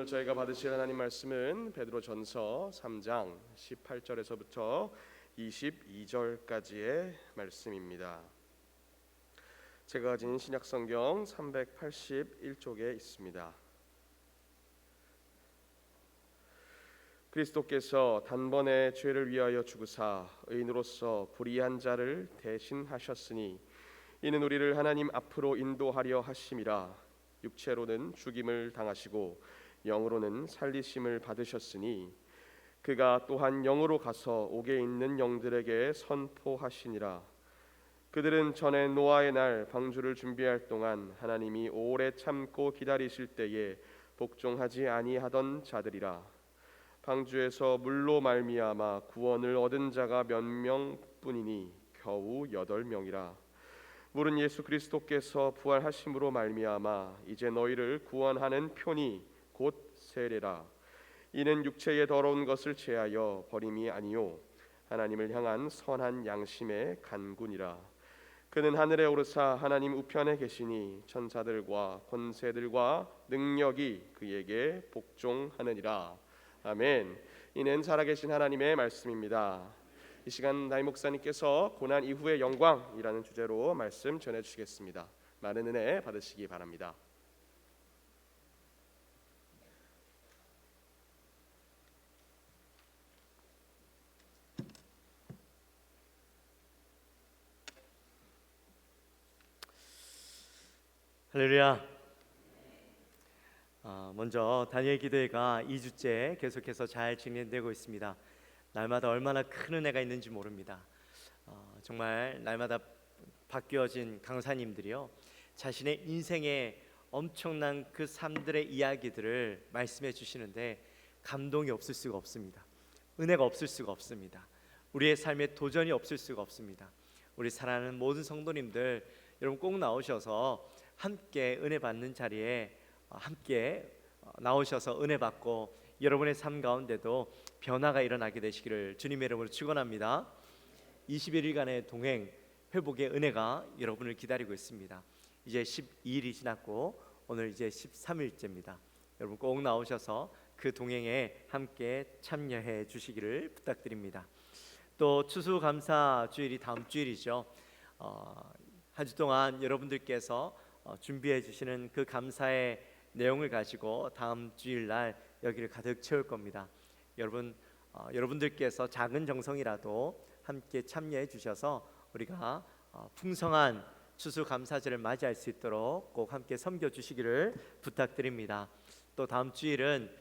오늘 저희가 받으실 하나님 말씀은 베드로전서 3장 18절에서부터 22절까지의 말씀입니다. 제가 가진 신약성경 381쪽에 있습니다. 그리스도께서 단번에 죄를 위하여 죽으사 의인으로서 불의한 자를 대신하셨으니 이는 우리를 하나님 앞으로 인도하려 하심이라. 육체로는 죽임을 당하시고 영으로는 살리심을 받으셨으니 그가 또한 영으로 가서 옥에 있는 영들에게 선포하시니라. 그들은 전에 노아의 날 방주를 준비할 동안 하나님이 오래 참고 기다리실 때에 복종하지 아니하던 자들이라. 방주에서 물로 말미암아 구원을 얻은 자가 몇 명뿐이니 겨우 8명이라. 물은 예수 그리스도께서 부활하심으로 말미암아 이제 너희를 구원하는 표니 곧 세례라. 이는 육체의 더러운 것을 제하여 버림이 아니요 하나님을 향한 선한 양심의 간구니라. 그는 하늘에 오르사 하나님 우편에 계시니 천사들과 권세들과 능력이 그에게 복종하느니라. 아멘. 이는 살아계신 하나님의 말씀입니다. 이 시간 나이 목사님께서 고난 이후의 영광이라는 주제로 말씀 전해주시겠습니다. 많은 은혜 받으시기 바랍니다. 할렐루야. 먼저 다니엘 기도회가 2주째 계속해서 잘 진행되고 있습니다. 날마다 얼마나 큰 은혜가 있는지 모릅니다. 정말 날마다 바뀌어진 강사님들이요, 자신의 인생에 엄청난 그 삶들의 이야기들을 말씀해 주시는데 감동이 없을 수가 없습니다. 은혜가 없을 수가 없습니다. 우리의 삶에 도전이 없을 수가 없습니다. 우리 사랑하는 모든 성도님들, 여러분 꼭 나오셔서 함께 은혜 받는 자리에 함께 나오셔서 은혜 받고 여러분의 삶 가운데도 변화가 일어나게 되시기를 주님의 이름으로 축원합니다. 21일간의 동행 회복의 은혜가 여러분을 기다리고 있습니다. 이제 12일이 지났고 오늘 이제 13일째입니다. 여러분 꼭 나오셔서 그 동행에 함께 참여해 주시기를 부탁드립니다. 또 추수감사 주일이 다음 주일이죠. 한 주 동안 여러분들께서 준비해 주시는 그 감사의 내용을 가지고 다음 주일날 여기를 가득 채울 겁니다. 여러분들께서 작은 정성이라도 함께 참여해 주셔서 우리가 풍성한 추수감사절을 맞이할 수 있도록 꼭 함께 섬겨 주시기를 부탁드립니다. 또 다음 주일은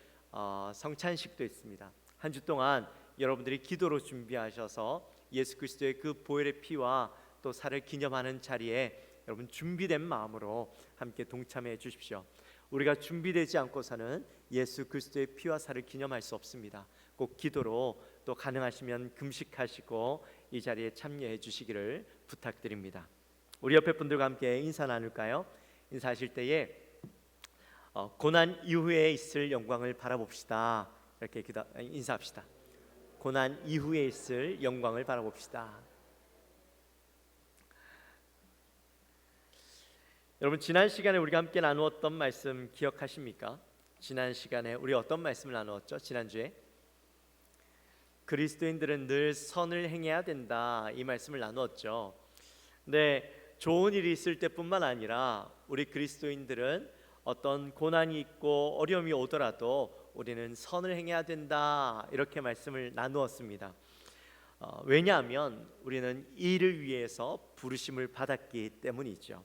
성찬식도 있습니다. 한 주 동안 여러분들이 기도로 준비하셔서 예수 그리스도의 그 보혈의 피와 또 살을 기념하는 자리에 여러분 준비된 마음으로 함께 동참해 주십시오. 우리가 준비되지 않고서는 예수 그리스도의 피와 살을 기념할 수 없습니다. 꼭 기도로 또 가능하시면 금식하시고 이 자리에 참여해 주시기를 부탁드립니다. 우리 옆에 분들과 함께 인사 나눌까요? 인사하실 때에 고난 이후에 있을 영광을 바라봅시다. 이렇게 인사합시다. 고난 이후에 있을 영광을 바라봅시다. 여러분 지난 시간에 우리가 함께 나누었던 말씀 기억하십니까? 지난 시간에 우리 어떤 말씀을 나누었죠? 지난주에 그리스도인들은 늘 선을 행해야 된다, 이 말씀을 나누었죠. 근데 좋은 일이 있을 때뿐만 아니라 우리 그리스도인들은 어떤 고난이 있고 어려움이 오더라도 우리는 선을 행해야 된다, 이렇게 말씀을 나누었습니다. 왜냐하면 우리는 이를 위해서 부르심을 받았기 때문이죠.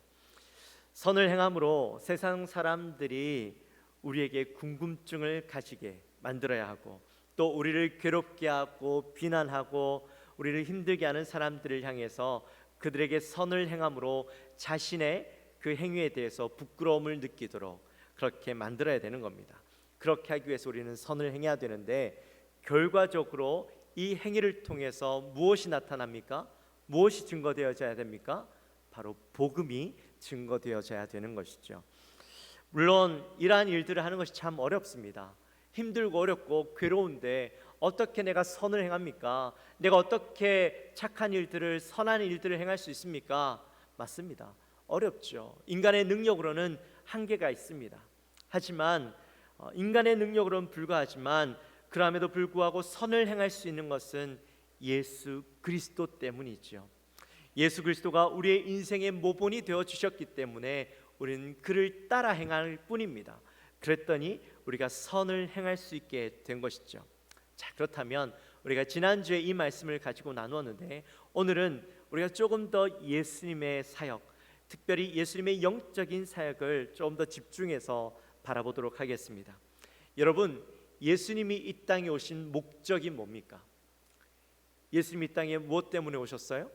선을 행함으로 세상 사람들이 우리에게 궁금증을 가지게 만들어야 하고, 또 우리를 괴롭게 하고 비난하고 우리를 힘들게 하는 사람들을 향해서 그들에게 선을 행함으로 자신의 그 행위에 대해서 부끄러움을 느끼도록 그렇게 만들어야 되는 겁니다. 그렇게 하기 위해서 우리는 선을 행해야 되는데, 결과적으로 이 행위를 통해서 무엇이 나타납니까? 무엇이 증거되어져야 됩니까? 바로 복음이 증거되어져야 되는 것이죠. 물론 이러한 일들을 하는 것이 참 어렵습니다. 힘들고 어렵고 괴로운데 어떻게 내가 선을 행합니까? 내가 어떻게 착한 일들을, 선한 일들을 행할 수 있습니까? 맞습니다. 어렵죠. 인간의 능력으로는 한계가 있습니다. 하지만 인간의 능력으로는 불과하지만 그럼에도 불구하고 선을 행할 수 있는 것은 예수 그리스도 때문이죠. 예수 그리스도가 우리의 인생의 모본이 되어 주셨기 때문에 우리는 그를 따라 행할 뿐입니다. 그랬더니 우리가 선을 행할 수 있게 된 것이죠. 자, 그렇다면 우리가 지난주에 이 말씀을 가지고 나누었는데 오늘은 우리가 조금 더 예수님의 사역, 특별히 예수님의 영적인 사역을 조금 더 집중해서 바라보도록 하겠습니다. 여러분, 예수님이 이 땅에 오신 목적이 뭡니까? 예수님이 이 땅에 무엇 때문에 오셨어요?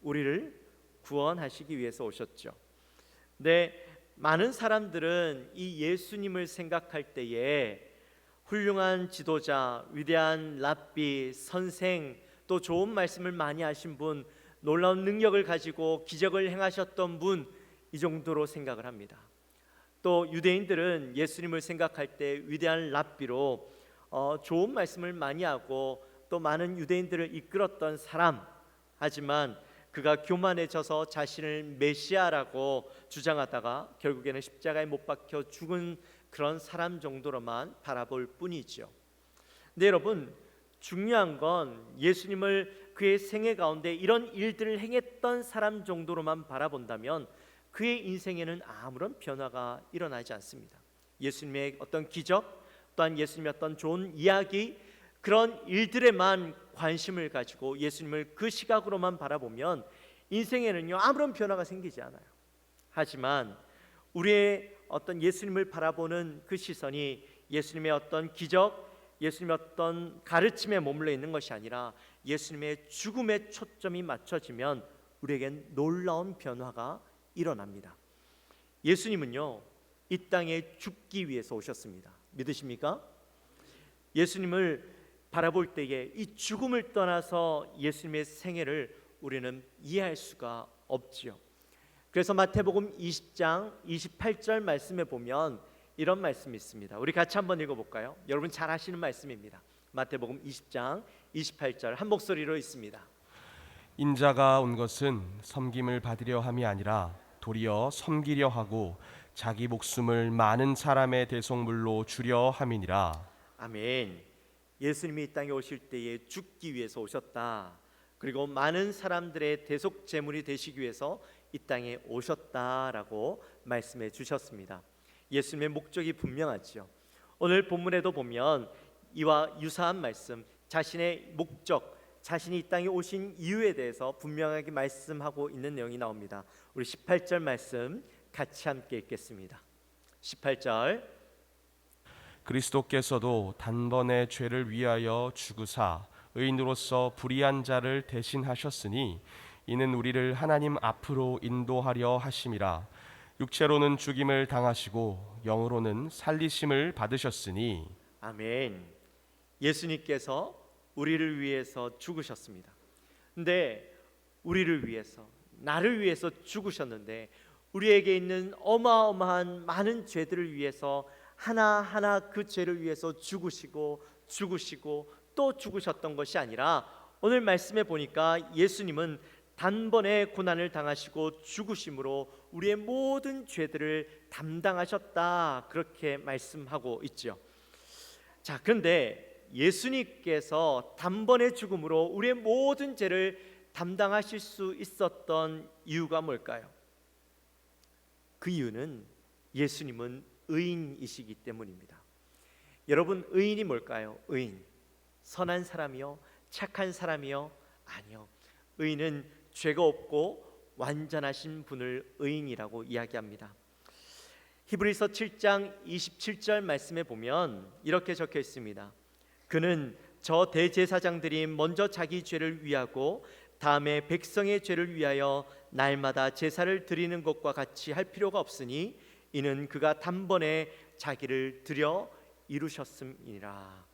우리를 구원하시기 위해서 오셨죠. 근데 많은 사람들은 이 예수님을 생각할 때에 훌륭한 지도자, 위대한 랍비, 선생, 또 좋은 말씀을 많이 하신 분, 놀라운 능력을 가지고 기적을 행하셨던 분, 이 정도로 생각을 합니다. 또 유대인들은 예수님을 생각할 때 위대한 랍비로 좋은 말씀을 많이 하고 또 많은 유대인들을 이끌었던 사람, 하지만 그가 교만해져서 자신을 메시아라고 주장하다가 결국에는 십자가에 못 박혀 죽은 그런 사람 정도로만 바라볼 뿐이죠. 근데 여러분, 중요한 건 예수님을 그의 생애 가운데 이런 일들을 행했던 사람 정도로만 바라본다면 그의 인생에는 아무런 변화가 일어나지 않습니다. 예수님의 어떤 기적, 또한 예수님의 어떤 좋은 이야기, 그런 일들에만 관심을 가지고 예수님을 그 시각으로만 바라보면 인생에는요 아무런 변화가 생기지 않아요. 하지만 우리의 어떤 예수님을 바라보는 그 시선이 예수님의 어떤 기적, 예수님의 어떤 가르침에 머물러 있는 것이 아니라 예수님의 죽음에 초점이 맞춰지면 우리에겐 놀라운 변화가 일어납니다. 예수님은요 이 땅에 죽기 위해서 오셨습니다. 믿으십니까? 예수님을 바라볼 때에 이 죽음을 떠나서 예수님의 생애를 우리는 이해할 수가 없지요. 그래서 마태복음 20장 28절 말씀에 보면 이런 말씀이 있습니다. 우리 같이 한번 읽어볼까요? 여러분 잘 아시는 말씀입니다. 마태복음 20장 28절 한 목소리로 있습니다. 인자가 온 것은 섬김을 받으려 함이 아니라 도리어 섬기려 하고 자기 목숨을 많은 사람의 대속물로 주려 함이니라. 아멘. 예수님이 이 땅에 오실 때에 죽기 위해서 오셨다. 그리고 많은 사람들의 대속 제물이 되시기 위해서 이 땅에 오셨다라고 말씀해 주셨습니다. 예수님의 목적이 분명하죠. 오늘 본문에도 보면 이와 유사한 말씀, 자신의 목적, 자신이 이 땅에 오신 이유에 대해서 분명하게 말씀하고 있는 내용이 나옵니다. 우리 18절 말씀 같이 함께 읽겠습니다. 18절 그리스도께서도 단번에 죄를 위하여 죽으사 의인으로서 불의한 자를 대신하셨으니 이는 우리를 하나님 앞으로 인도하려 하심이라. 육체로는 죽임을 당하시고 영으로는 살리심을 받으셨으니. 아멘. 예수님께서 우리를 위해서 죽으셨습니다. 근데 우리를 위해서, 나를 위해서 죽으셨는데 우리에게 있는 어마어마한 많은 죄들을 위해서 하나하나 그 죄를 위해서 죽으시고 또 죽으셨던 것이 아니라 오늘 말씀에 보니까 예수님은 단번에 고난을 당하시고 죽으심으로 우리의 모든 죄들을 담당하셨다, 그렇게 말씀하고 있죠. 자, 그런데 예수님께서 단번에 죽음으로 우리의 모든 죄를 담당하실 수 있었던 이유가 뭘까요? 그 이유는 예수님은 의인이시기 때문입니다. 여러분, 의인이 뭘까요? 의인, 선한 사람이요? 착한 사람이요? 아니요. 의인은 죄가 없고 완전하신 분을 의인이라고 이야기합니다. 히브리서 7장 27절 말씀에 보면 이렇게 적혀 있습니다. 그는 저 대제사장들이 먼저 자기 죄를 위하고 다음에 백성의 죄를 위하여 날마다 제사를 드리는 것과 같이 할 필요가 없으니 이는 그가 단번에 자기를 드려 이루셨음이니라.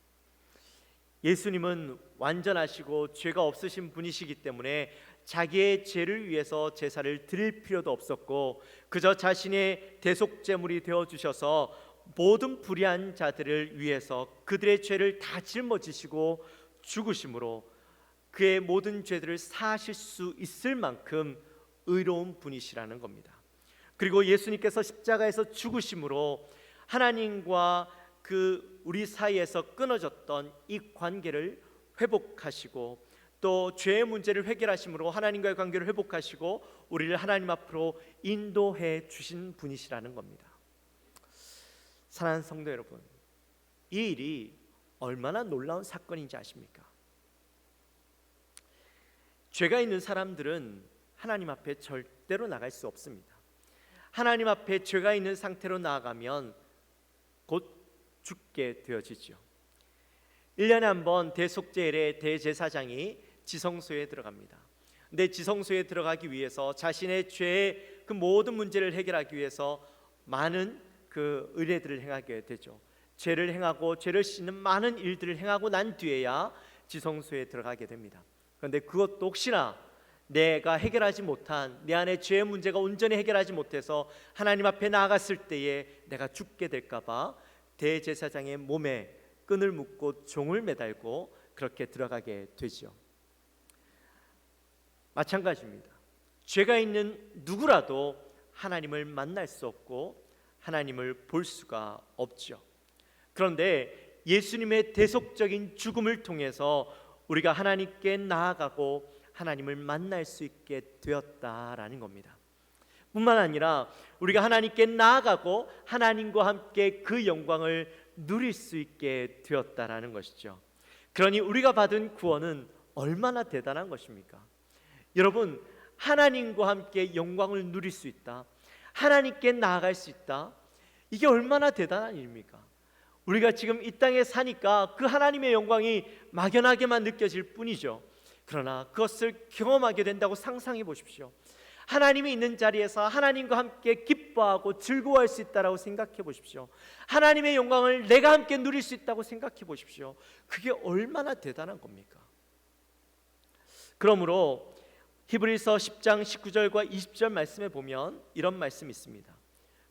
예수님은 완전하시고 죄가 없으신 분이시기 때문에 자기의 죄를 위해서 제사를 드릴 필요도 없었고 그저 자신의 대속제물이 되어주셔서 모든 불의한 자들을 위해서 그들의 죄를 다 짊어지시고 죽으심으로 그의 모든 죄들을 사하실 수 있을 만큼 의로운 분이시라는 겁니다. 그리고 예수님께서 십자가에서 죽으심으로 하나님과 우리 사이에서 끊어졌던 이 관계를 회복하시고 또 죄의 문제를 해결하심으로 하나님과의 관계를 회복하시고 우리를 하나님 앞으로 인도해 주신 분이시라는 겁니다. 사랑하는 성도 여러분, 이 일이 얼마나 놀라운 사건인지 아십니까? 죄가 있는 사람들은 하나님 앞에 절대로 나갈 수 없습니다. 하나님 앞에 죄가 있는 상태로 나아가면 곧 죽게 되어지죠. 1년에 한 번 대속제일에 대제사장이 지성소에 들어갑니다. 근데 지성소에 들어가기 위해서 자신의 죄의 그 모든 문제를 해결하기 위해서 많은 그 의례들을 행하게 되죠. 죄를 행하고 죄를 씻는 많은 일들을 행하고 난 뒤에야 지성소에 들어가게 됩니다. 그런데 그것도 혹시나 내가 해결하지 못한 내 안에 죄의 문제가 온전히 해결하지 못해서 하나님 앞에 나아갔을 때에 내가 죽게 될까 봐 대제사장의 몸에 끈을 묶고 종을 매달고 그렇게 들어가게 되죠. 마찬가지입니다. 죄가 있는 누구라도 하나님을 만날 수 없고 하나님을 볼 수가 없죠. 그런데 예수님의 대속적인 죽음을 통해서 우리가 하나님께 나아가고 하나님을 만날 수 있게 되었다라는 겁니다. 뿐만 아니라 우리가 하나님께 나아가고 하나님과 함께 그 영광을 누릴 수 있게 되었다라는 것이죠. 그러니 우리가 받은 구원은 얼마나 대단한 것입니까? 여러분, 하나님과 함께 영광을 누릴 수 있다, 하나님께 나아갈 수 있다, 이게 얼마나 대단한 일입니까? 우리가 지금 이 땅에 사니까 그 하나님의 영광이 막연하게만 느껴질 뿐이죠. 그러나 그것을 경험하게 된다고 상상해 보십시오. 하나님이 있는 자리에서 하나님과 함께 기뻐하고 즐거워할 수 있다라고 생각해 보십시오. 하나님의 영광을 내가 함께 누릴 수 있다고 생각해 보십시오. 그게 얼마나 대단한 겁니까? 그러므로 히브리서 10장 19절과 20절 말씀에 보면 이런 말씀이 있습니다.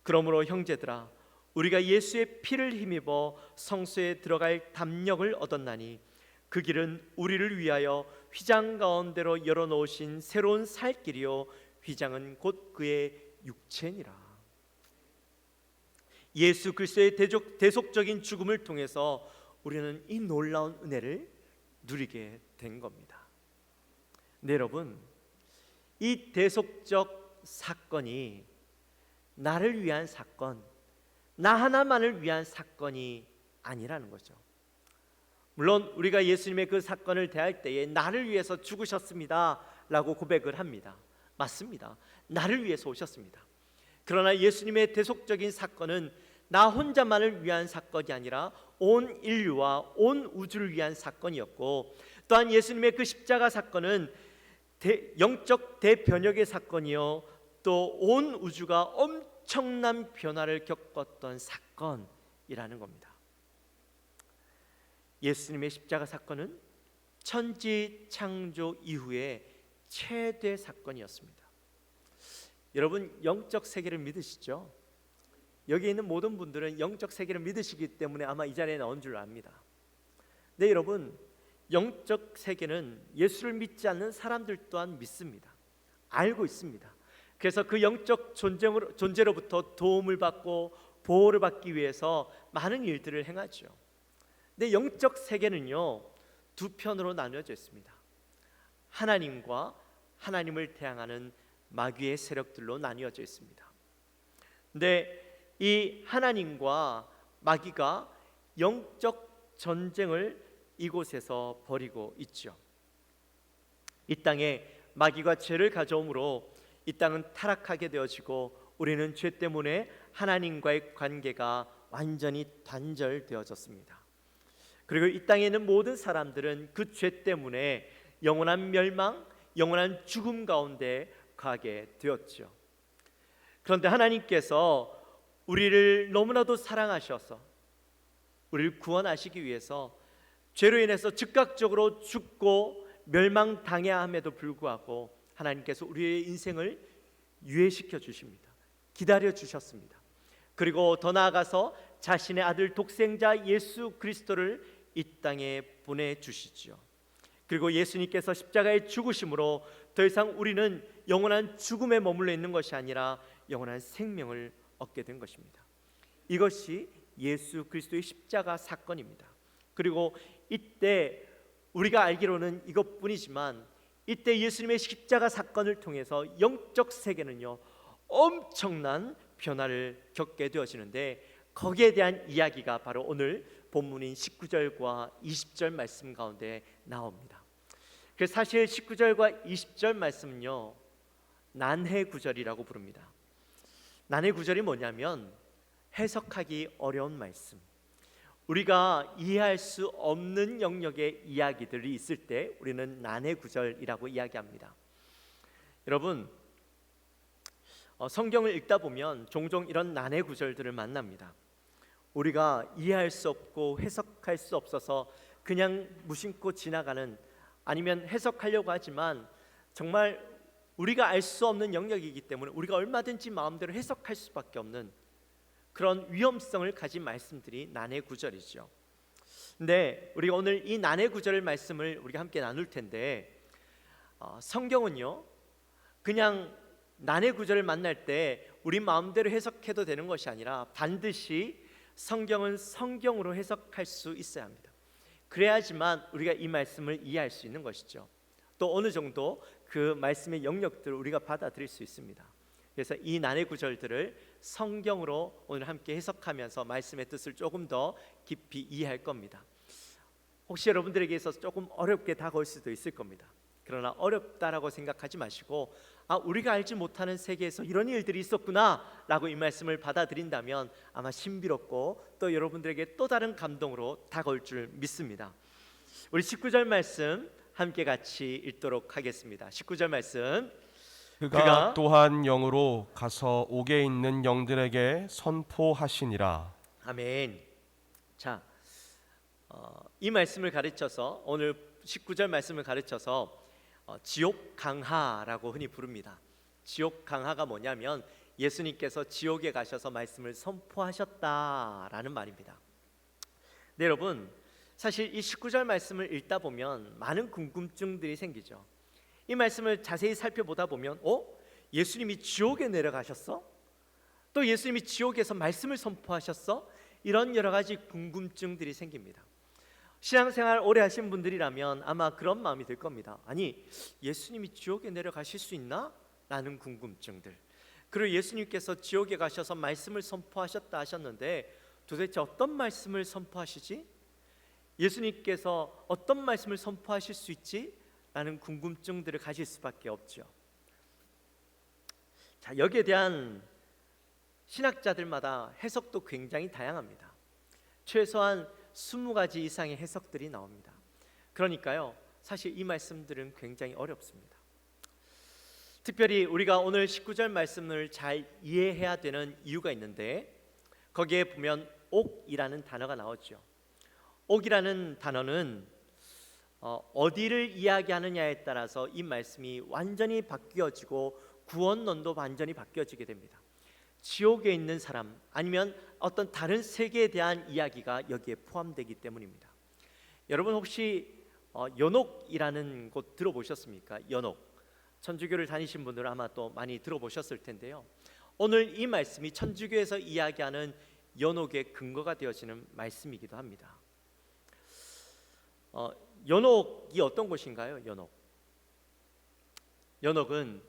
그러므로 형제들아, 우리가 예수의 피를 힘입어 성소에 들어갈 담력을 얻었나니 그 길은 우리를 위하여 휘장 가운데로 열어놓으신 새로운 살 길이요 휘장은 곧 그의 육체니라. 예수 그리스도의 대속적인 죽음을 통해서 우리는 이 놀라운 은혜를 누리게 된 겁니다. 네, 여러분, 이 대속적 사건이 나를 위한 사건, 나 하나만을 위한 사건이 아니라는 거죠. 물론 우리가 예수님의 그 사건을 대할 때에 나를 위해서 죽으셨습니다 라고 고백을 합니다. 맞습니다. 나를 위해서 오셨습니다. 그러나 예수님의 대속적인 사건은 나 혼자만을 위한 사건이 아니라 온 인류와 온 우주를 위한 사건이었고, 또한 예수님의 그 십자가 사건은 영적 대변혁의 사건이요 또 온 우주가 엄청난 변화를 겪었던 사건이라는 겁니다. 예수님의 십자가 사건은 천지 창조 이후에 최대 사건이었습니다. 여러분, 영적 세계를 믿으시죠? 여기 있는 모든 분들은 영적 세계를 믿으시기 때문에 아마 이 자리에 나온 줄 압니다. 네, 여러분, 영적 세계는 예수를 믿지 않는 사람들 또한 믿습니다. 알고 있습니다. 그래서 그 영적 존재로부터 도움을 받고 보호를 받기 위해서 많은 일들을 행하죠. 근데 영적 세계는요 두 편으로 나뉘어져 있습니다. 하나님과 하나님을 대항하는 마귀의 세력들로 나뉘어져 있습니다. 근데 이 하나님과 마귀가 영적 전쟁을 이곳에서 벌이고 있죠. 이 땅에 마귀가 죄를 가져오므로 이 땅은 타락하게 되어지고 우리는 죄 때문에 하나님과의 관계가 완전히 단절되어졌습니다. 그리고 이 땅에 있는 모든 사람들은 그 죄 때문에 영원한 멸망, 영원한 죽음 가운데 가게 되었죠. 그런데 하나님께서 우리를 너무나도 사랑하셔서 우리를 구원하시기 위해서 죄로 인해서 즉각적으로 죽고 멸망당해야 함에도 불구하고 하나님께서 우리의 인생을 유예시켜 주십니다. 기다려 주셨습니다. 그리고 더 나아가서 자신의 아들 독생자 예수 그리스도를 이 땅에 보내주시죠. 그리고 예수님께서 십자가에 죽으심으로 더 이상 우리는 영원한 죽음에 머물러 있는 것이 아니라 영원한 생명을 얻게 된 것입니다. 이것이 예수 그리스도의 십자가 사건입니다. 그리고 이때 우리가 알기로는 이것뿐이지만 이때 예수님의 십자가 사건을 통해서 영적 세계는요 엄청난 변화를 겪게 되어지는데, 거기에 대한 이야기가 바로 오늘 본문인 19절과 20절 말씀 가운데 나옵니다. 그래서 사실 19절과 20절 말씀은요 난해 구절이라고 부릅니다. 난해 구절이 뭐냐면 해석하기 어려운 말씀, 우리가 이해할 수 없는 영역의 이야기들이 있을 때 우리는 난해 구절이라고 이야기합니다. 여러분, 성경을 읽다 보면 종종 이런 난해 구절들을 만납니다. 우리가 이해할 수 없고 해석할 수 없어서 그냥 무심코 지나가는, 아니면 해석하려고 하지만 정말 우리가 알 수 없는 영역이기 때문에 우리가 얼마든지 마음대로 해석할 수밖에 없는 그런 위험성을 가진 말씀들이 난해 구절이죠. 근데 우리가 오늘 이 난해 구절 말씀을 우리가 함께 나눌 텐데, 성경은요 그냥 난해 구절을 만날 때 우리 마음대로 해석해도 되는 것이 아니라 반드시 성경은 성경으로 해석할 수 있어야 합니다. 그래야지만 우리가 이 말씀을 이해할 수 있는 것이죠. 또 어느 정도 그 말씀의 영역들을 우리가 받아들일 수 있습니다. 그래서 이 난해 구절들을 성경으로 오늘 함께 해석하면서 말씀의 뜻을 조금 더 깊이 이해할 겁니다. 혹시 여러분들에게 있어서 조금 어렵게 다가올 수도 있을 겁니다. 그러나 어렵다라고 생각하지 마시고, 우리가 알지 못하는 세계에서 이런 일들이 있었구나 라고 이 말씀을 받아들인다면 아마 신비롭고 또 여러분들에게 또 다른 감동으로 다가올 줄 믿습니다. 우리 19절 말씀 함께 같이 읽도록 하겠습니다. 19절 말씀, 그가 또한 영으로 가서 옥에 있는 영들에게 선포하시니라. 아멘. 자, 이 말씀을 가르쳐서, 오늘 19절 말씀을 가르쳐서 지옥 강하라고 흔히 부릅니다. 지옥 강하가 뭐냐면 예수님께서 지옥에 가셔서 말씀을 선포하셨다라는 말입니다. 네, 여러분, 사실 이 19절 말씀을 읽다 보면 많은 궁금증들이 생기죠. 이 말씀을 자세히 살펴보다 보면 예수님이 지옥에 내려가셨어? 또 예수님이 지옥에서 말씀을 선포하셨어? 이런 여러 가지 궁금증들이 생깁니다. 신앙생활 오래 하신 분들이라면 아마 그런 마음이 들 겁니다. 아니, 예수님이 지옥에 내려가실 수 있나? 라는 궁금증들. 그리고 예수님께서 지옥에 가셔서 말씀을 선포하셨다 하셨는데 도대체 어떤 말씀을 선포하시지? 예수님께서 어떤 말씀을 선포하실 수 있지? 라는 궁금증들을 가질 수밖에 없죠. 자, 여기에 대한 신학자들마다 해석도 굉장히 다양합니다. 최소한 20가지 이상의 해석들이 나옵니다. 그러니까요, 사실 이 말씀들은 굉장히 어렵습니다. 특별히 우리가 오늘 19절 말씀을 잘 이해해야 되는 이유가 있는데, 거기에 보면 옥이라는 단어가 나오죠. 옥이라는 단어는 어디를 이야기하느냐에 따라서 이 말씀이 완전히 바뀌어지고 구원론도 완전히 바뀌어지게 됩니다. 지옥에 있는 사람, 아니면 어떤 다른 세계에 대한 이야기가 여기에 포함되기 때문입니다. 여러분, 혹시 연옥이라는 곳 들어보셨습니까? 연옥. 천주교를 다니신 분들은 아마 또 많이 들어보셨을 텐데요. 오늘 이 말씀이 천주교에서 이야기하는 연옥의 근거가 되어지는 말씀이기도 합니다. 연옥이 어떤 곳인가요? 연옥은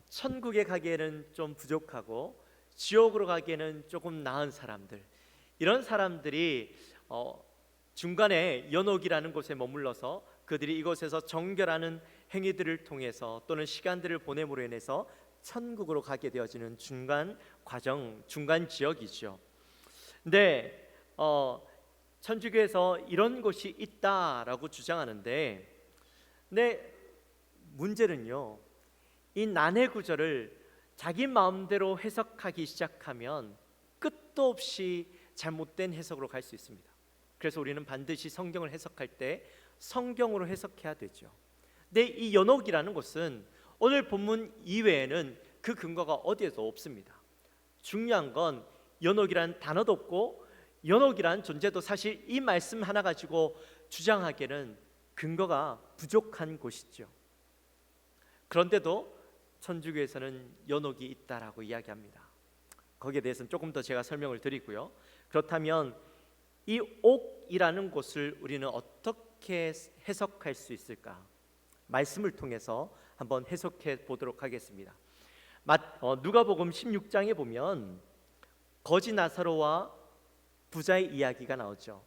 천국에 가기에는 좀 부족하고 지옥으로 가기에는 조금 나은 사람들, 이런 사람들이 중간에 연옥이라는 곳에 머물러서 그들이 이곳에서 정결하는 행위들을 통해서 또는 시간들을 보냄으로 인해서 천국으로 가게 되어지는 중간 과정, 중간 지역이죠. 근데 천주교에서 이런 곳이 있다라고 주장하는데, 근데 문제는요, 이 난해 구절을 자기 마음대로 해석하기 시작하면 끝도 없이 잘못된 해석으로 갈 수 있습니다. 그래서 우리는 반드시 성경을 해석할 때 성경으로 해석해야 되죠. 근데 이 연옥이라는 곳은 오늘 본문 이외에는 그 근거가 어디에도 없습니다. 중요한 건 연옥이라는 단어도 없고 연옥이라는 존재도 사실 이 말씀 하나 가지고 주장하기에는 근거가 부족한 곳이죠. 그런데도 천주교에서는 연옥이 있다라고 이야기합니다. 거기에 대해서는 조금 더 제가 설명을 드리고요. 그렇다면 이 옥이라는 곳을 우리는 어떻게 해석할 수 있을까? 말씀을 통해서 한번 해석해 보도록 하겠습니다. 누가복음 16장에 보면 거지 나사로와 부자의 이야기가 나오죠.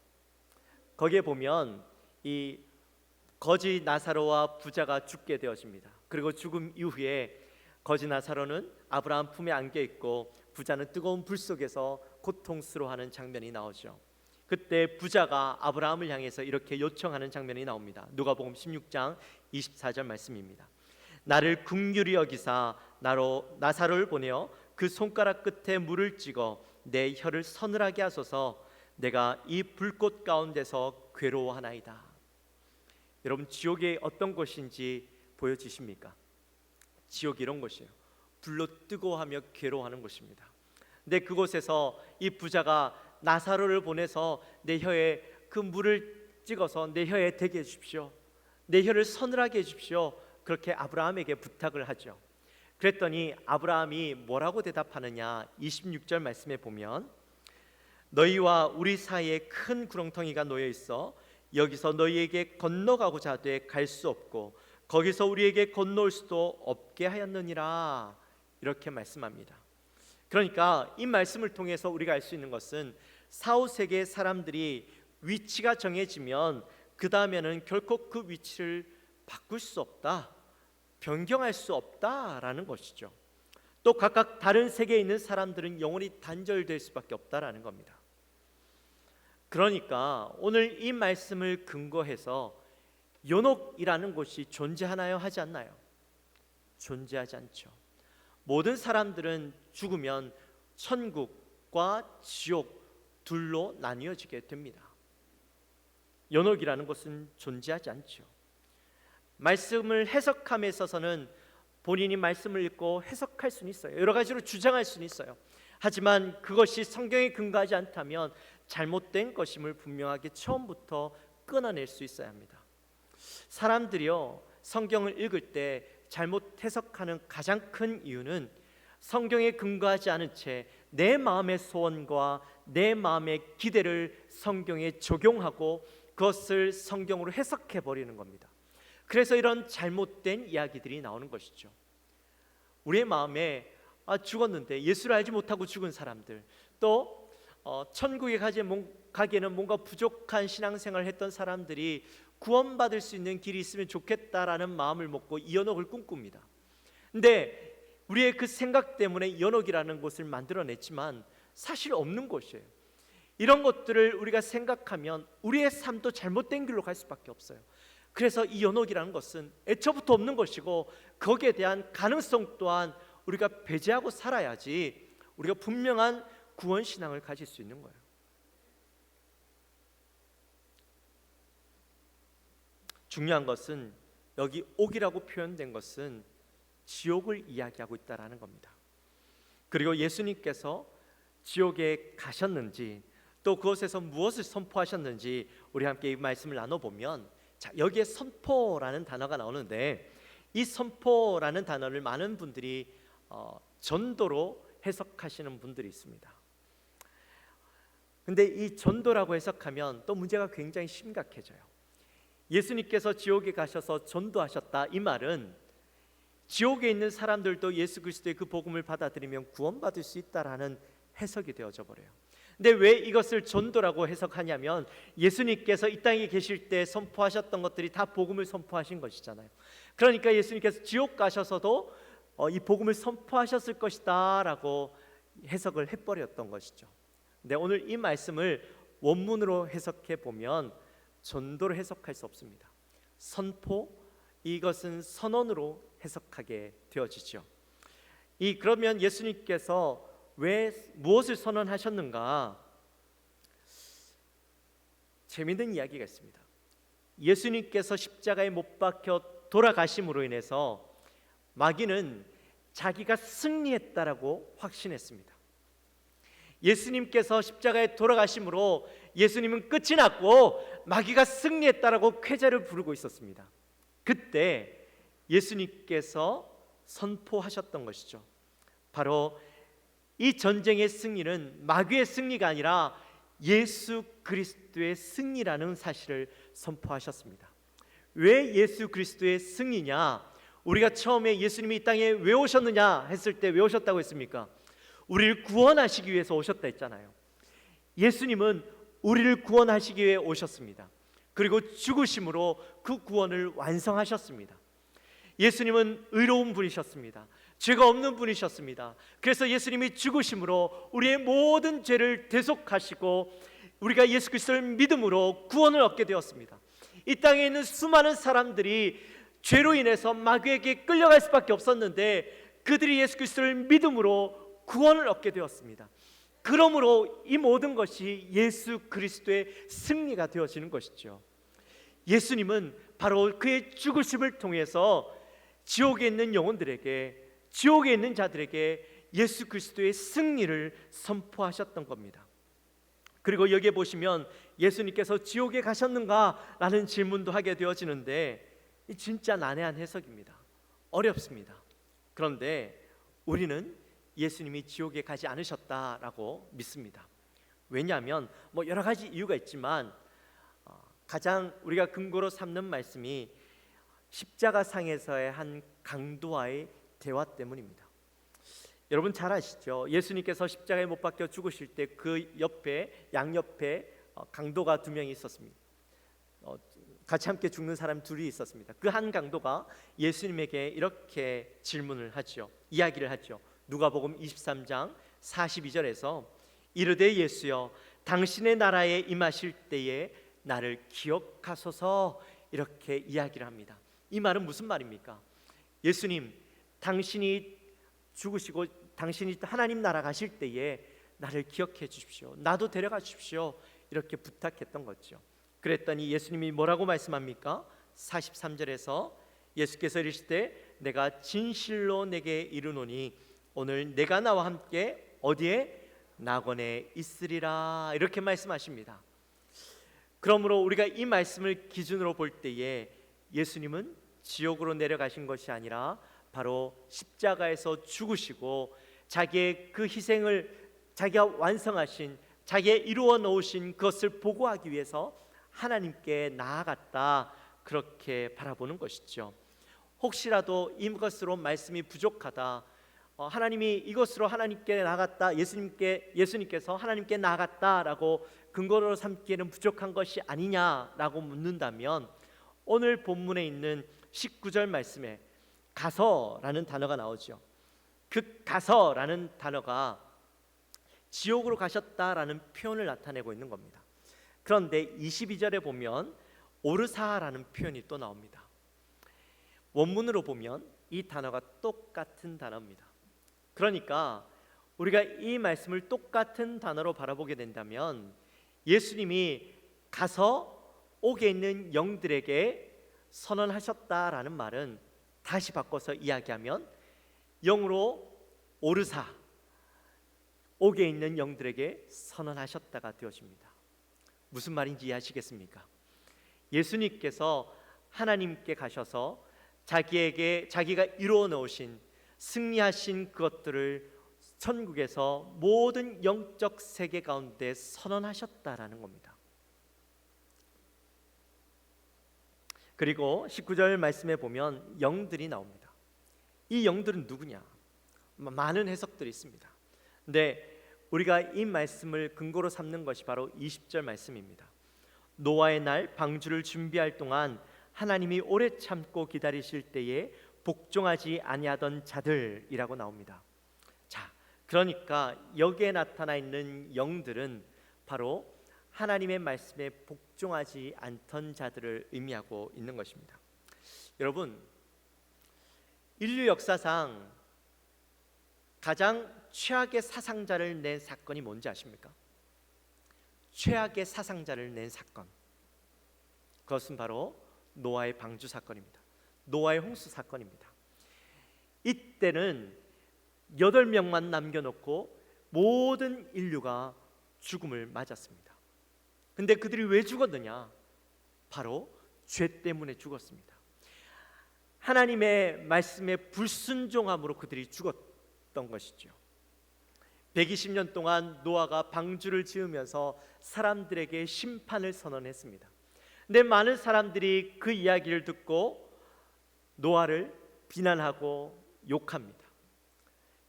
거기에 보면 이 거지 나사로와 부자가 죽게 되어집니다. 그리고 죽음 이후에 거지 나사로는 아브라함 품에 안겨 있고 부자는 뜨거운 불 속에서 고통스러워하는 장면이 나오죠. 그때 부자가 아브라함을 향해서 이렇게 요청하는 장면이 나옵니다. 누가복음 16장 24절 말씀입니다. 나를 긍휼히 여기사 나사로를 보내어 그 손가락 끝에 물을 찍어 내 혀를 서늘하게 하소서. 내가 이 불꽃 가운데서 괴로워하나이다. 여러분, 지옥이 어떤 곳인지 보여지십니까? 지옥이 이런 곳이에요. 불로 뜨거워하며 괴로워하는 곳입니다. 근데 그곳에서 이 부자가 나사로를 보내서 내 혀에 그 물을 찍어서 내 혀에 대게 해주십시오. 내 혀를 서늘하게 해주십시오. 그렇게 아브라함에게 부탁을 하죠. 그랬더니 아브라함이 뭐라고 대답하느냐? 26절 말씀에 보면 너희와 우리 사이에 큰 구렁텅이가 놓여 있어 여기서 너희에게 건너가고자 하되 갈 수 없고 거기서 우리에게 건너올 수도 없게 하였느니라. 이렇게 말씀합니다. 그러니까 이 말씀을 통해서 우리가 알 수 있는 것은 사후세계 사람들이 위치가 정해지면 그 다음에는 결코 그 위치를 바꿀 수 없다, 변경할 수 없다라는 것이죠. 또 각각 다른 세계에 있는 사람들은 영원히 단절될 수밖에 없다라는 겁니다. 그러니까 오늘 이 말씀을 근거해서 연옥이라는 곳이 존재하나요? 하지 않나요? 존재하지 않죠. 모든 사람들은 죽으면 천국과 지옥 둘로 나뉘어지게 됩니다. 연옥이라는 곳은 존재하지 않죠. 말씀을 해석함에 있어서는 본인이 말씀을 읽고 해석할 수는 있어요. 여러 가지로 주장할 수는 있어요. 하지만 그것이 성경에 근거하지 않다면 잘못된 것임을 분명하게 처음부터 끊어낼 수 있어야 합니다. 사람들이요, 성경을 읽을 때 잘못 해석하는 가장 큰 이유는 성경에 근거하지 않은 채 내 마음의 소원과 내 마음의 기대를 성경에 적용하고 그것을 성경으로 해석해 버리는 겁니다. 그래서 이런 잘못된 이야기들이 나오는 것이죠. 우리의 마음에 죽었는데 예수를 알지 못하고 죽은 사람들, 또 천국에 가기에는 뭔가 부족한 신앙생활을 했던 사람들이 구원받을 수 있는 길이 있으면 좋겠다라는 마음을 먹고 이 연옥을 꿈꿉니다. 근데 우리의 그 생각 때문에 연옥이라는 곳을 만들어냈지만 사실 없는 곳이에요. 이런 것들을 우리가 생각하면 우리의 삶도 잘못된 길로 갈 수밖에 없어요. 그래서 이 연옥이라는 것은 애초부터 없는 것이고 거기에 대한 가능성 또한 우리가 배제하고 살아야지 우리가 분명한 구원신앙을 가질 수 있는 거예요. 중요한 것은 여기 옥이라고 표현된 것은 지옥을 이야기하고 있다는 겁니다. 그리고 예수님께서 지옥에 가셨는지 또 그곳에서 무엇을 선포하셨는지 우리 함께 이 말씀을 나눠보면, 자, 여기에 선포라는 단어가 나오는데 이 선포라는 단어를 많은 분들이 전도로 해석하시는 분들이 있습니다. 근데 이 전도라고 해석하면 또 문제가 굉장히 심각해져요. 예수님께서 지옥에 가셔서 전도하셨다, 이 말은 지옥에 있는 사람들도 예수 그리스도의 그 복음을 받아들이면 구원받을 수 있다라는 해석이 되어져 버려요. 근데 왜 이것을 전도라고 해석하냐면 예수님께서 이 땅에 계실 때 선포하셨던 것들이 다 복음을 선포하신 것이잖아요. 그러니까 예수님께서 지옥 가셔서도 이 복음을 선포하셨을 것이다 라고 해석을 해버렸던 것이죠. 근데 오늘 이 말씀을 원문으로 해석해 보면 전도를 해석할 수 없습니다. 선포, 이것은 선언으로 해석하게 되어지죠. 그러면 예수님께서 왜 무엇을 선언하셨는가? 재미있는 이야기가 있습니다. 예수님께서 십자가에 못 박혀 돌아가심으로 인해서 마귀는 자기가 승리했다라고 확신했습니다. 예수님께서 십자가에 돌아가심으로 예수님은 끝이 났고 마귀가 승리했다라고 쾌재를 부르고 있었습니다. 그때 예수님께서 선포하셨던 것이죠. 바로 이 전쟁의 승리는 마귀의 승리가 아니라 예수 그리스도의 승리라는 사실을 선포하셨습니다. 왜 예수 그리스도의 승리냐? 우리가 처음에 예수님이 이 땅에 왜 오셨느냐 했을 때 왜 오셨다고 했습니까? 우리를 구원하시기 위해서 오셨다 했잖아요. 예수님은 우리를 구원하시기 위해 오셨습니다. 그리고 죽으심으로 그 구원을 완성하셨습니다. 예수님은 의로운 분이셨습니다. 죄가 없는 분이셨습니다. 그래서 예수님이 죽으심으로 우리의 모든 죄를 대속하시고 우리가 예수 그리스도를 믿음으로 구원을 얻게 되었습니다. 이 땅에 있는 수많은 사람들이 죄로 인해서 마귀에게 끌려갈 수밖에 없었는데 그들이 예수 그리스도를 믿음으로 구원을 얻게 되었습니다. 그러므로 이 모든 것이 예수 그리스도의 승리가 되어지는 것이죠. 예수님은 바로 그의 죽으심을 통해서 지옥에 있는 영혼들에게, 지옥에 있는 자들에게 예수 그리스도의 승리를 선포하셨던 겁니다. 그리고 여기에 보시면 예수님께서 지옥에 가셨는가? 라는 질문도 하게 되어지는데 진짜 난해한 해석입니다. 어렵습니다. 그런데 우리는 예수님이 지옥에 가지 않으셨다라고 믿습니다. 왜냐하면 여러 가지 이유가 있지만 가장 우리가 근거로 삼는 말씀이 십자가상에서의 한 강도와의 대화 때문입니다. 여러분 잘 아시죠? 예수님께서 십자가에 못 박혀 죽으실 때 그 옆에 양옆에 강도가 두 명이 있었습니다. 같이 함께 죽는 사람 둘이 있었습니다. 그 한 강도가 예수님에게 이렇게 질문을 하죠. 이야기를 하죠. 누가복음 23장 42절에서 이르되 예수여 당신의 나라에 임하실 때에 나를 기억하소서, 이렇게 이야기를 합니다. 이 말은 무슨 말입니까? 예수님, 당신이 죽으시고 당신이 하나님 나라 가실 때에 나를 기억해 주십시오. 나도 데려가 주십시오. 이렇게 부탁했던 거죠. 그랬더니 예수님이 뭐라고 말씀합니까? 43절에서 예수께서 이르시되 내가 진실로 내게 이르노니 오늘 내가 나와 함께 어디에? 낙원에 있으리라, 이렇게 말씀하십니다. 그러므로 우리가 이 말씀을 기준으로 볼 때에 예수님은 지옥으로 내려가신 것이 아니라 바로 십자가에서 죽으시고 자기의 그 희생을 자기가 완성하신, 자기의 이루어 놓으신 그것을 보고하기 위해서 하나님께 나아갔다, 그렇게 바라보는 것이죠. 혹시라도 이것으로 말씀이 부족하다, 하나님이 이것으로 하나님께 나아갔다, 예수님께서 하나님께 나아갔다라고 근거로 삼기에는 부족한 것이 아니냐라고 묻는다면 오늘 본문에 있는 19절 말씀에 가서라는 단어가 나오죠. 그 가서라는 단어가 지옥으로 가셨다라는 표현을 나타내고 있는 겁니다. 그런데 22절에 보면 오르사라는 표현이 또 나옵니다. 원문으로 보면 이 단어가 똑같은 단어입니다. 그러니까 우리가 이 말씀을 똑같은 단어로 바라보게 된다면 예수님이 가서 옥에 있는 영들에게 선언하셨다라는 말은 다시 바꿔서 이야기하면 영으로 오르사, 옥에 있는 영들에게 선언하셨다가 되어집니다. 무슨 말인지 이해하시겠습니까? 예수님께서 하나님께 가셔서 자기가 이루어 놓으신, 승리하신 그것들을 천국에서 모든 영적 세계 가운데 선언하셨다라는 겁니다. 그리고 19절 말씀에 보면 영들이 나옵니다. 이 영들은 누구냐? 많은 해석들이 있습니다. 근데 우리가 이 말씀을 근거로 삼는 것이 바로 20절 말씀입니다. 노아의 날 방주를 준비할 동안 하나님이 오래 참고 기다리실 때에 복종하지 아니하던 자들이라고 나옵니다. 자, 그러니까 여기에 나타나 있는 영들은 바로 하나님의 말씀에 복종하지 않던 자들을 의미하고 있는 것입니다. 여러분, 인류 역사상 가장 최악의 사상자를 낸 사건이 뭔지 아십니까? 최악의 사상자를 낸 사건, 그것은 바로 노아의 방주 사건입니다. 노아의 홍수 사건입니다. 이때는 8명만 남겨놓고 모든 인류가 죽음을 맞았습니다. 근데 그들이 왜 죽었느냐? 바로 죄 때문에 죽었습니다. 하나님의 말씀에 불순종함으로 그들이 죽었던 것이죠. 120년 동안 노아가 방주를 지으면서 사람들에게 심판을 선언했습니다. 근데 많은 사람들이 그 이야기를 듣고 노아를 비난하고 욕합니다.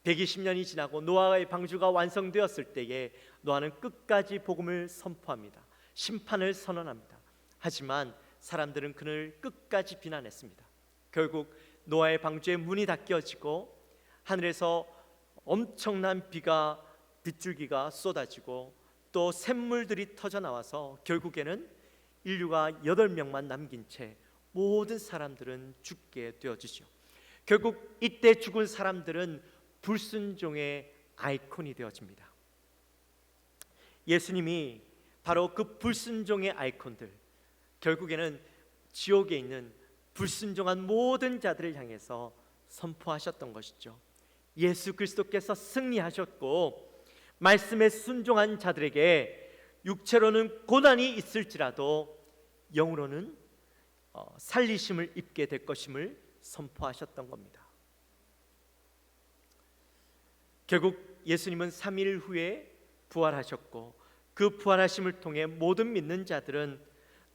120년이 지나고 노아의 방주가 완성되었을 때에 노아는 끝까지 복음을 선포합니다. 심판을 선언합니다. 하지만 사람들은 그를 끝까지 비난했습니다. 결국 노아의 방주의 문이 닫혀지고 하늘에서 엄청난 비가 빗줄기가 쏟아지고 또 샘물들이 터져 나와서 결국에는 인류가 8명만 남긴 채 모든 사람들은 죽게 되어지죠. 결국 이때 죽은 사람들은 불순종의 아이콘이 되어집니다. 예수님이 바로 그 불순종의 아이콘들, 결국에는 지옥에 있는 불순종한 모든 자들을 향해서 선포하셨던 것이죠. 예수 그리스도께서 승리하셨고 말씀에 순종한 자들에게 육체로는 고난이 있을지라도 영으로는 살리심을 입게 될 것임을 선포하셨던 겁니다. 결국 예수님은 3일 후에 부활하셨고 그 부활하심을 통해 모든 믿는 자들은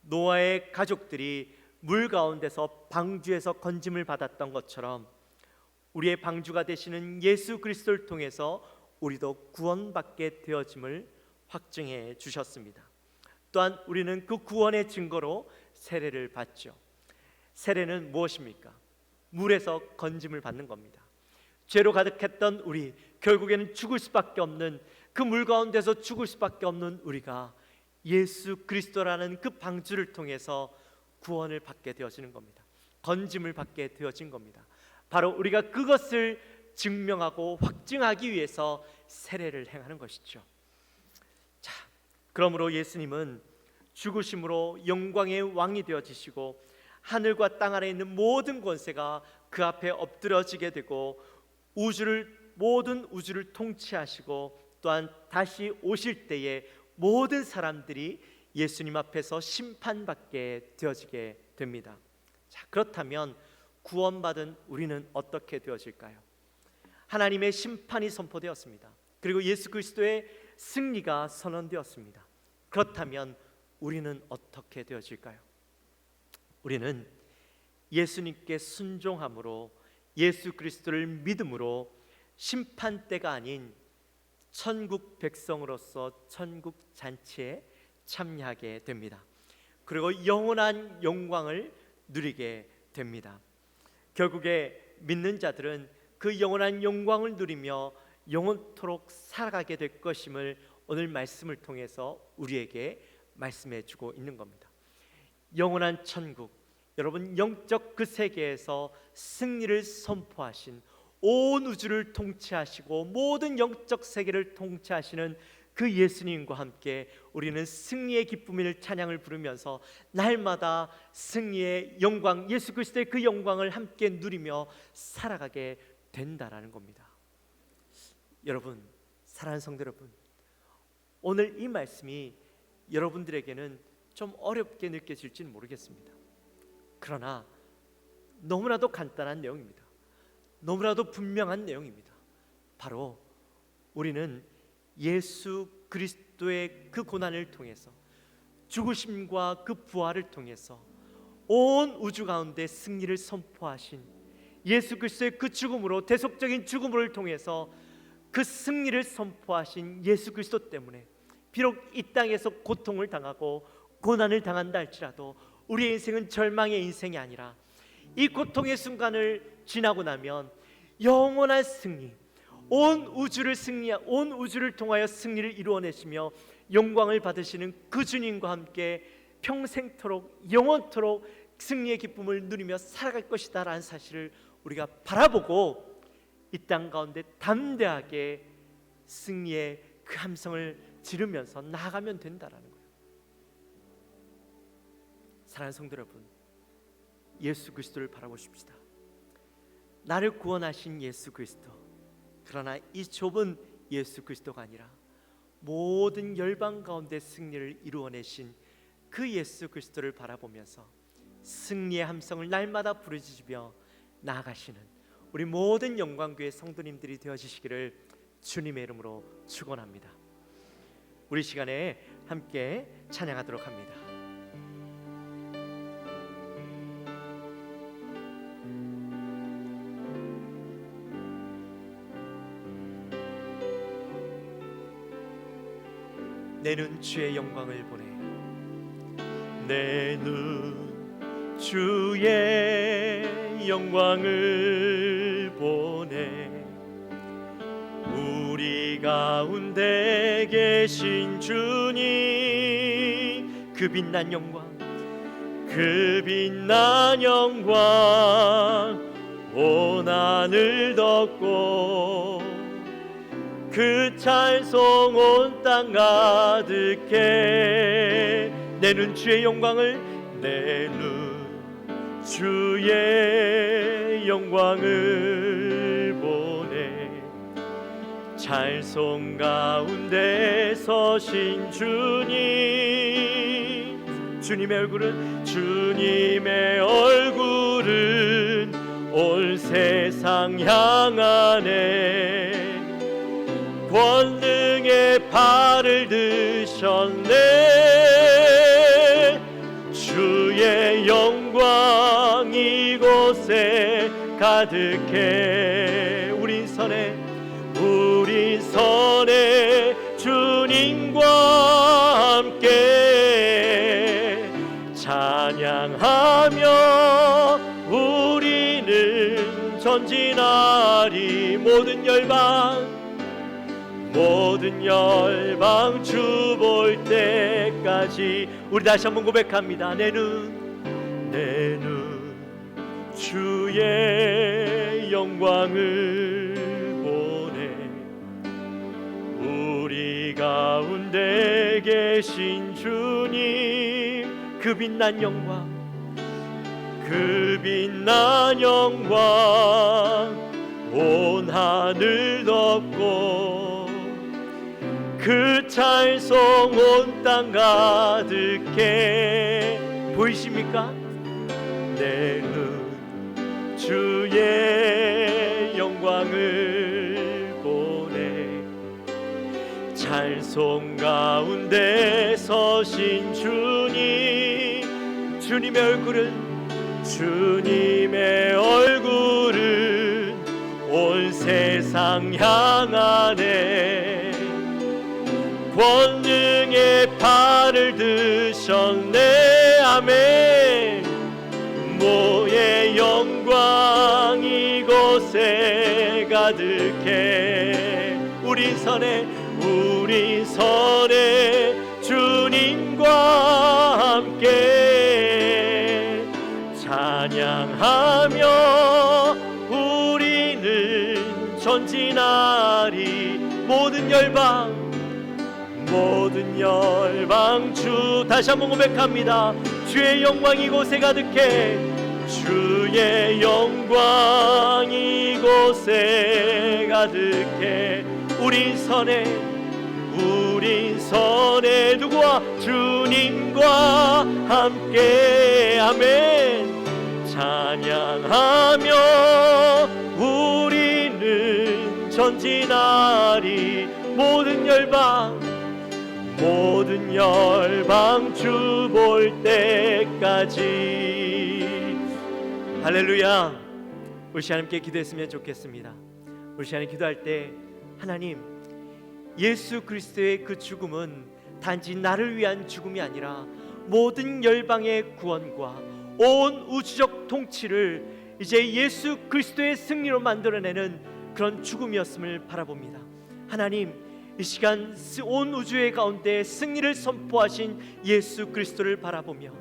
노아의 가족들이 물 가운데서 방주에서 건짐을 받았던 것처럼 우리의 방주가 되시는 예수 그리스도를 통해서 우리도 구원받게 되어짐을 확증해 주셨습니다. 또한 우리는 그 구원의 증거로 세례를 받죠. 세례는 무엇입니까? 물에서 건짐을 받는 겁니다. 죄로 가득했던 우리, 결국에는 죽을 수밖에 없는 그 물 가운데서 죽을 수밖에 없는 우리가 예수 그리스도라는 그 방주를 통해서 구원을 받게 되어지는 겁니다. 건짐을 받게 되어진 겁니다. 바로 우리가 그것을 증명하고 확증하기 위해서 세례를 행하는 것이죠. 자, 그러므로 예수님은 죽으심으로 영광의 왕이 되어지시고 하늘과 땅 아래 있는 모든 권세가 그 앞에 엎드러지게 되고 모든 우주를 통치하시고 또한 다시 오실 때에 모든 사람들이 예수님 앞에서 심판받게 되어지게 됩니다. 자, 그렇다면 구원받은 우리는 어떻게 되어질까요? 하나님의 심판이 선포되었습니다. 그리고 예수 그리스도의 승리가 선언되었습니다. 그렇다면 우리는 어떻게 되어질까요? 우리는 예수님께 순종함으로 예수 그리스도를 믿음으로 심판 때가 아닌 천국 백성으로서 천국 잔치에 참여하게 됩니다. 그리고 영원한 영광을 누리게 됩니다. 결국에 믿는 자들은 그 영원한 영광을 누리며 영원토록 살아가게 될 것임을 오늘 말씀을 통해서 우리에게 말씀해 주고 있는 겁니다. 영원한 천국, 여러분 영적 그 세계에서 승리를 선포하신 온 우주를 통치하시고 모든 영적 세계를 통치하시는 그 예수님과 함께 우리는 승리의 기쁨을 찬양을 부르면서 날마다 승리의 영광, 예수 그리스도의 그 영광을 함께 누리며 살아가게 된다라는 겁니다. 여러분, 사랑하는 성도 여러분, 오늘 이 말씀이 여러분들에게는 좀 어렵게 느껴질지는 모르겠습니다. 그러나 너무나도 간단한 내용입니다. 너무나도 분명한 내용입니다. 바로 우리는 예수 그리스도의 그 고난을 통해서 죽으심과 그 부활을 통해서 온 우주 가운데 승리를 선포하신 예수 그리스도의 그 죽음으로, 대속적인 죽음을 통해서 그 승리를 선포하신 예수 그리스도 때문에 비록 이 땅에서 고통을 당하고 고난을 당한다 할지라도 우리의 인생은 절망의 인생이 아니라 이 고통의 순간을 지나고 나면 영원한 승리, 온 우주를 통하여 승리를 이루어내시며 영광을 받으시는 그 주님과 함께 평생토록 영원토록 승리의 기쁨을 누리며 살아갈 것이다 라는 사실을 우리가 바라보고 이 땅 가운데 담대하게 승리의 그 함성을 지르면서 나아가면 된다라는 거예요. 사랑하는 성도 여러분, 예수 그리스도를 바라보십시다. 나를 구원하신 예수 그리스도, 그러나 이 좁은 예수 그리스도가 아니라 모든 열방 가운데 승리를 이루어내신 그 예수 그리스도를 바라보면서 승리의 함성을 날마다 부르짖으며 나아가시는 우리 모든 영광교회 성도님들이 되어주시기를 주님의 이름으로 축원합니다. 우리 시간에 함께 찬양하도록 합니다. 내 눈 주의 영광을 보내. 내 눈 주의 영광을 보내. 우리 가운데 계신 주님, 그 빛난 영광, 그 빛난 영광 온 하늘 덮고 그 찬송 온 땅 가득해. 내 눈 주의 영광을, 내 눈 주의 영광을 보내. 찬송 가운데 서신 주님, 주님의 얼굴은, 주님의 얼굴은 온 세상 향하네. 권능의 발을 드셨네. 주의 영광 이곳에 가득해. 우리 선에 주님과 함께 찬양하며 우리는 전진하리. 모든 열방 주 볼 때까지. 우리 다시 한번 고백합니다. 내 눈 주의 영광을 보내. 우리 가운데 계신 주님, 그 빛난 영광, 그 빛난 영광 온 하늘 덮고 그 찬송 온 땅 가득해. 보이십니까? 내 눈 주의 영광을 보내. 찬송 가운데 서신 주님, 주님의 얼굴은 온 세상 향하네. 권능의 발을 드셨네. 아멘. 모의 영광 이곳에 가득해. 우리 선에 주님과 함께 찬양하며 우리는 전진하리. 모든 열방 주, 다시 한번 고백합니다. 주의 영광 이곳에 가득해. 주의 영광 이곳에 가득해. 우린 선에 누구와? 주님과 함께. 아멘. 찬양하며 우리는 전진하리. 모든 열방 주 볼 때까지. 할렐루야. 우리 시간 함께 기도했으면 좋겠습니다. 우리 시간에 기도할 때, 하나님, 예수 그리스도의 그 죽음은 단지 나를 위한 죽음이 아니라 모든 열방의 구원과 온 우주적 통치를 이제 예수 그리스도의 승리로 만들어내는 그런 죽음이었음을 바라봅니다. 하나님, 이 시간 온 우주의 가운데 승리를 선포하신 예수 그리스도를 바라보며,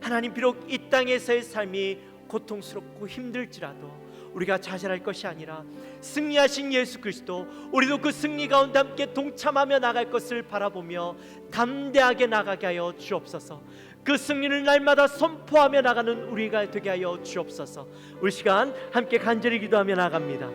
하나님, 비록 이 땅에서의 삶이 고통스럽고 힘들지라도 우리가 좌절할 것이 아니라 승리하신 예수 그리스도, 우리도 그 승리 가운데 함께 동참하며 나갈 것을 바라보며 담대하게 나가게 하여 주옵소서. 그 승리를 날마다 선포하며 나가는 우리가 되게 하여 주옵소서. 우리 시간 함께 간절히 기도하며 나갑니다.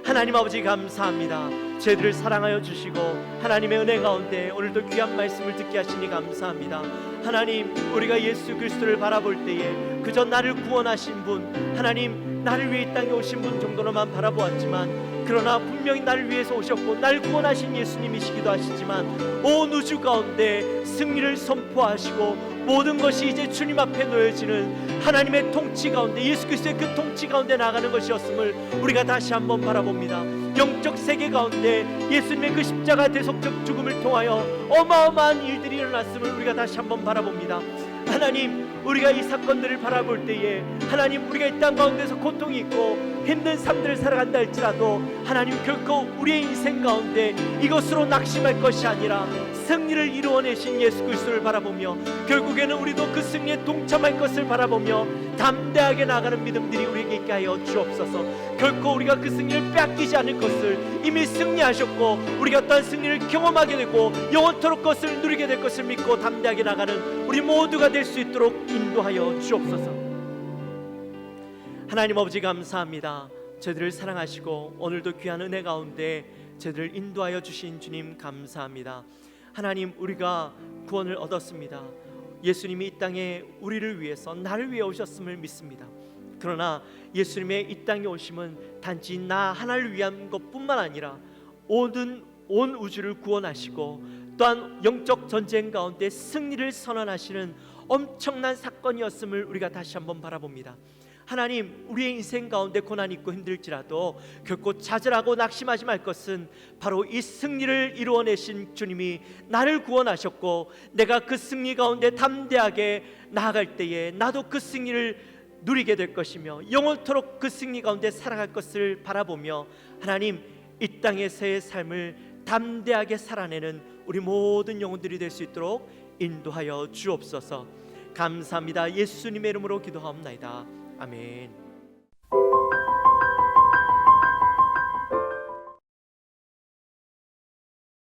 하나님 아버지, 감사합니다. 저희들을 사랑하여 주시고 하나님의 은혜 가운데 오늘도 귀한 말씀을 듣게 하시니 감사합니다. 하나님, 우리가 예수 그리스도를 바라볼 때에 그저 나를 구원하신 분, 하나님, 나를 위해 이 땅에 오신 분 정도로만 바라보았지만 그러나 분명히 나를 위해서 오셨고 날 구원하신 예수님이시기도 하시지만 온 우주 가운데 승리를 선포하시고 모든 것이 이제 주님 앞에 놓여지는 하나님의 통치 가운데, 예수 그리스도의 그 통치 가운데 나가는 것이었음을 우리가 다시 한번 바라봅니다. 영적 세계 가운데 예수님의 그 십자가 대속적 죽음을 통하여 어마어마한 일들이 일어났음을 우리가 다시 한번 바라봅니다. 하나님, 우리가 이 사건들을 바라볼 때에 하나님, 우리가 이 땅 가운데서 고통이 있고 힘든 삶들을 살아간다 할지라도 하나님, 결코 우리의 인생 가운데 이것으로 낙심할 것이 아니라 승리를 이루어내신 예수 그리스도를 바라보며 결국에는 우리도 그 승리에 동참할 것을 바라보며 담대하게 나가는 믿음들이 우리에게 있게 하여 주옵소서. 결코 우리가 그 승리를 빼앗기지 않을 것을, 이미 승리하셨고 우리가 어떠한 승리를 경험하게 되고 영원토록 것을 누리게 될 것을 믿고 담대하게 나가는 우리 모두가 될 수 있도록 인도하여 주옵소서. 하나님 아버지, 감사합니다. 저희들을 사랑하시고 오늘도 귀한 은혜 가운데 저희들을 인도하여 주신 주님 감사합니다. 하나님, 우리가 구원을 얻었습니다. 예수님이 이 땅에 우리를 위해서, 나를 위해 오셨음을 믿습니다. 그러나 예수님의 이 땅에 오심은 단지 나 하나를 위한 것뿐만 아니라 온 우주를 구원하시고 또한 영적 전쟁 가운데 승리를 선언하시는 엄청난 사건이었음을 우리가 다시 한번 바라봅니다. 하나님, 우리의 인생 가운데 고난이 있고 힘들지라도 결코 좌절하고 낙심하지 말 것은 바로 이 승리를 이루어내신 주님이 나를 구원하셨고 내가 그 승리 가운데 담대하게 나아갈 때에 나도 그 승리를 누리게 될 것이며 영원토록 그 승리 가운데 살아갈 것을 바라보며 하나님, 이 땅에서의 삶을 담대하게 살아내는 우리 모든 영혼들이 될 수 있도록 인도하여 주옵소서. 감사합니다. 예수님의 이름으로 기도하옵나이다. 아멘.